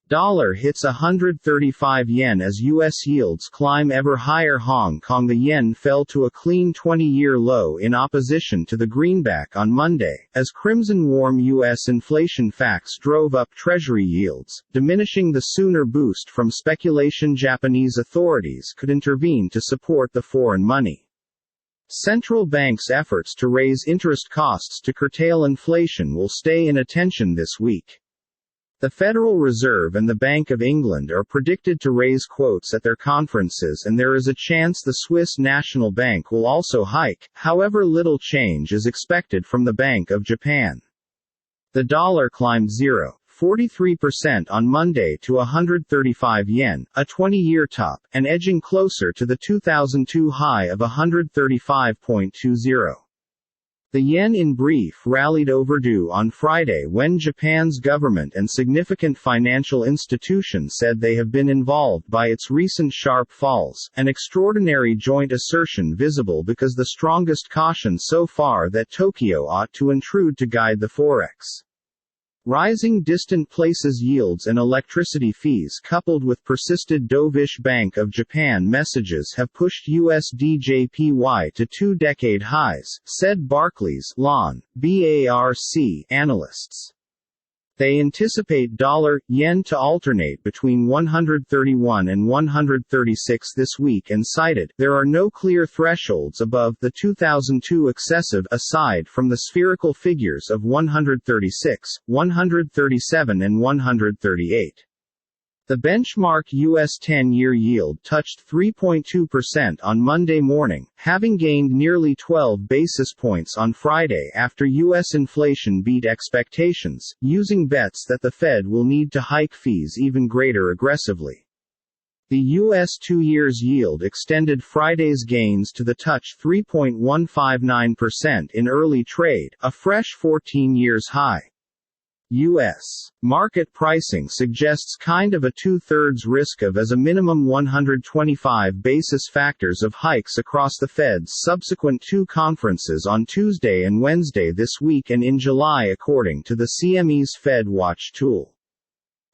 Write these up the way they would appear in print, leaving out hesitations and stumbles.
Dollar hits 135 yen as U.S. yields climb ever higher. Hong Kong. The yen fell to a clean 20-year low in opposition to the greenback on Monday, as crimson-warm U.S. inflation facts drove up Treasury yields, diminishing the sooner boost from speculation. Japanese authorities could intervene to support the foreign money. Central banks' efforts to raise interest costs to curtail inflation will stay in attention this week. The Federal Reserve and the Bank of England are predicted to raise quotes at their conferences, and there is a chance the Swiss National Bank will also hike. However, little change is expected from the Bank of Japan. The dollar climbed 0.43% on Monday to 135 yen, a 20-year top, and edging closer to the 2002 high of 135.20. The yen in brief rallied overdue on Friday when Japan's government and significant financial institutions said they have been involved by its recent sharp falls, an extraordinary joint assertion visible because the strongest caution so far that Tokyo ought to intrude to guide the forex. Rising distant places yields and electricity fees coupled with persisted dovish Bank of Japan messages have pushed USD/JPY to two-decade highs, said Barclays (BARC) analysts. They anticipate dollar-yen to alternate between 131 and 136 this week and cited, "There are no clear thresholds above the 2002 excessive aside from the spherical figures of 136, 137 and 138." The benchmark U.S. 10-year yield touched 3.2% on Monday morning, having gained nearly 12 basis points on Friday after U.S. inflation beat expectations, using bets that the Fed will need to hike fees even greater aggressively. The U.S. 2-year yield extended Friday's gains to the touch 3.159% in early trade, a fresh 14 years high. U.S. market pricing suggests kind of a two-thirds risk of as a minimum 125 basis factors of hikes across the Fed's subsequent two conferences on Tuesday and Wednesday this week and in July, according to the CME's Fed Watch tool.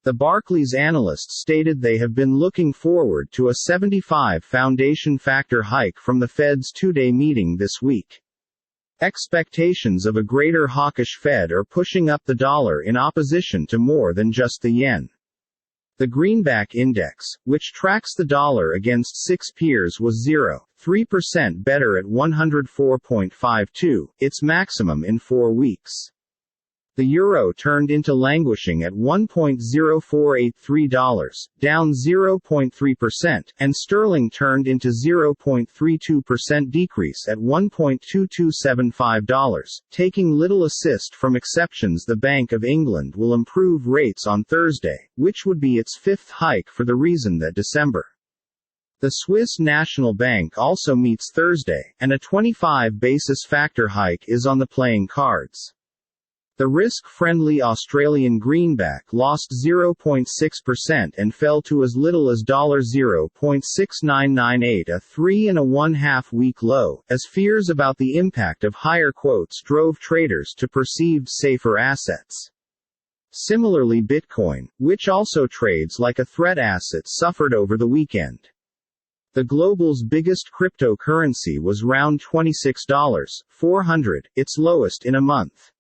The Barclays analysts stated they have been looking forward to a 75 foundation factor hike from the Fed's two-day meeting this week. Expectations of a greater hawkish Fed are pushing up the dollar in opposition to more than just the yen. The Greenback Index, which tracks the dollar against six peers, was 0.3% better at 104.52, its maximum in 4 weeks. The euro turned into languishing at $1.0483, down 0.3%, and sterling turned into 0.32% decrease at $1.2275, taking little assist from exceptions. The Bank of England will improve rates on Thursday, which would be its fifth hike for the reason that December. The Swiss National Bank also meets Thursday, and a 25 basis factor hike is on the playing cards. The risk-friendly Australian greenback lost 0.6% and fell to as little as $0.6998, a 3.5-week low, as fears about the impact of higher quotes drove traders to perceived safer assets. Similarly, Bitcoin, which also trades like a threat asset, suffered over the weekend. The global's biggest cryptocurrency was round $26.400, its lowest in a month.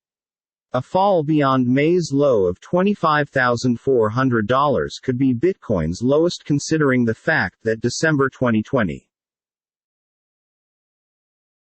A fall beyond May's low of $25,400 could be Bitcoin's lowest considering the fact that December 2020